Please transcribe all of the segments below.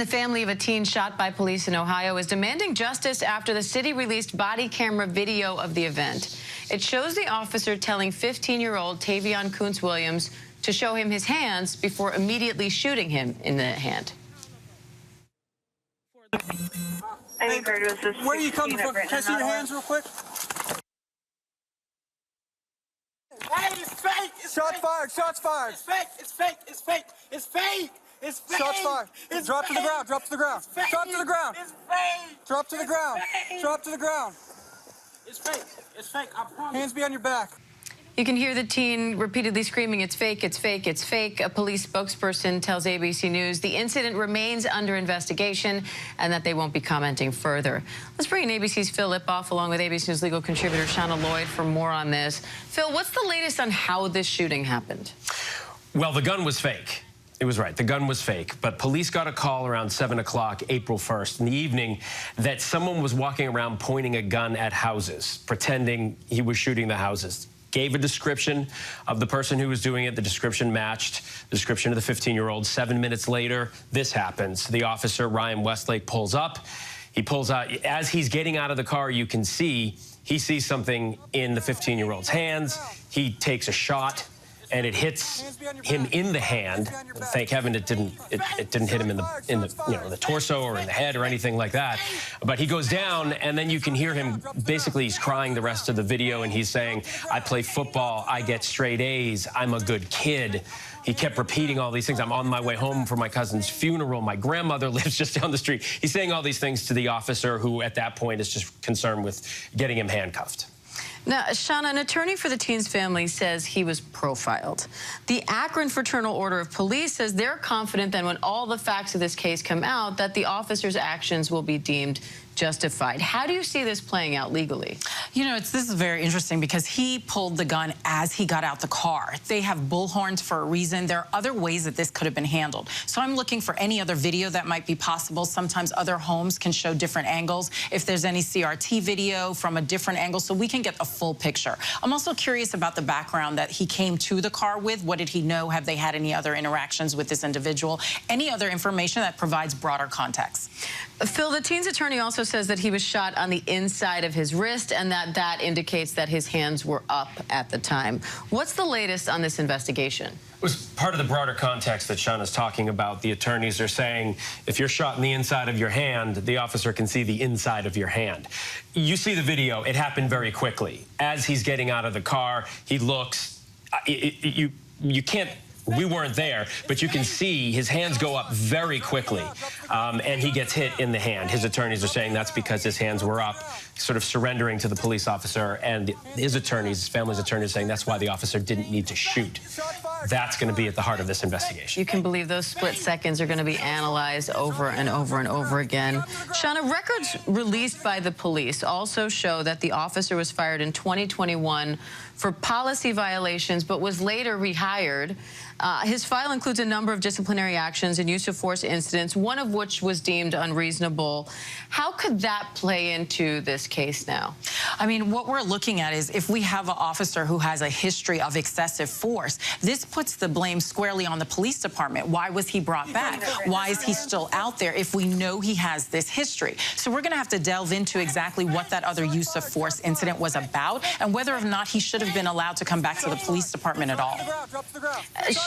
The family of a teen shot by police in Ohio is demanding justice after the city released body camera video of the event. It shows the officer telling 15-year-old Tavion Koonce-Williams to show him his hands before immediately shooting him in the hand. Where are you coming from? Can I see your hands real quick? Hey, it's fake! Shots fired! Shots fired! It's fake! It's fake! It's fake! It's fake! It's fake! Shots fired! It's drop fake. to the ground! Drop to the ground! Drop to the ground! It's fake! Drop to the ground! Fake. Drop to the ground! It's fake! It's fake! I promise. Hands behind your back. You can hear the teen repeatedly screaming, "It's fake, it's fake, it's fake." A police spokesperson tells ABC News the incident remains under investigation and that they won't be commenting further. Let's bring in ABC's Phil Lipoff along with ABC News legal contributor Shauna Lloyd for more on this. Phil, what's the latest on how this shooting happened? Well, the gun was fake. It was right. The gun was fake. But police got a call around 7 o'clock, April 1st in the evening, that someone was walking around pointing a gun at houses, pretending he was shooting the houses. Gave a description of the person who was doing it. The description matched the description of the 15-year-old. 7 minutes later, this happens. The officer, Ryan Westlake, pulls up. He pulls out. As he's getting out of the car, you can see he sees something in the 15-year-old's hands. He takes a shot, and it hits him in the hand. Thank heaven it didn't hit him in the torso or in the head or anything like that. But he goes down, and then you can hear him. Basically, he's crying the rest of the video, and he's saying, "I play football. I get straight A's. I'm a good kid." He kept repeating all these things. "I'm on my way home from my cousin's funeral. My grandmother lives just down the street." He's saying all these things to the officer, who at that point is just concerned with getting him handcuffed. Now, Shauna, an attorney for the teen's family says he was profiled. The Akron Fraternal Order of Police says they're confident that when all the facts of this case come out, that the officer's actions will be deemed justified. How do you see this playing out legally? You know, this is very interesting because he pulled the gun as he got out the car. They have bullhorns for a reason. There are other ways that this could have been handled. So I'm looking for any other video that might be possible. Sometimes other homes can show different angles. If there's any CRT video from a different angle, so we can get a full picture. I'm also curious about the background that he came to the car with. What did he know? Have they had any other interactions with this individual? Any other information that provides broader context. Phil, the teen's attorney also says that he was shot on the inside of his wrist and that indicates that his hands were up at the time. What's the latest on this investigation? It was part of the broader context that Shauna's talking about. The attorneys are saying if you're shot in the inside of your hand, the officer can see the inside of your hand. You see the video. It happened very quickly. As he's getting out of the car, he looks. You can't. We weren't there, but you can see his hands go up very quickly, and he gets hit in the hand. His attorneys are saying that's because his hands were up, sort of surrendering to the police officer, and his attorneys, his family's attorneys, saying that's why the officer didn't need to shoot. That's going to be at the heart of this investigation. You can believe those split seconds are going to be analyzed over and over and over again. Shauna, records released by the police also show that the officer was fired in 2021 for policy violations, but was later rehired. His file includes a number of disciplinary actions and use of force incidents, one of which was deemed unreasonable. How could that play into this case now? I mean, what we're looking at is if we have an officer who has a history of excessive force, this puts the blame squarely on the police department. Why was he brought back? Why is he still out there if we know he has this history? So we're going to have to delve into exactly what that other use of force incident was about and whether or not he should have been allowed to come back to the police department at all.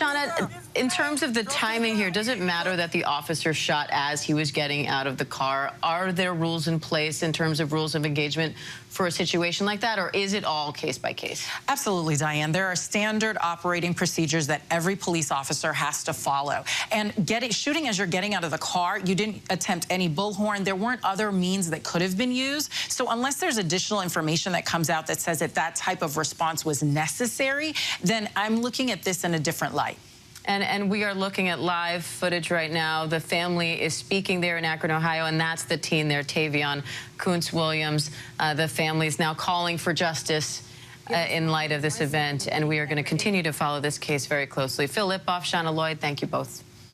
Shauna, in terms of the timing here, does it matter that the officer shot as he was getting out of the car? Are there rules in place in terms of rules of engagement for a situation like that, or is it all case by case? Absolutely, Diane. There are standard operating procedures that every police officer has to follow. And shooting as you're getting out of the car, you didn't attempt any bullhorn. There weren't other means that could have been used. So unless there's additional information that comes out that says that that type of response was necessary, then I'm looking at this in a different light. And we are looking at live footage right now. The family is speaking there in Akron, Ohio, and that's the teen there, Tavion Koonce-Williams. The family is now calling for justice in light of this event, and we are going to continue to follow this case very closely. Phil Lipoff, Shauna Lloyd, thank you both.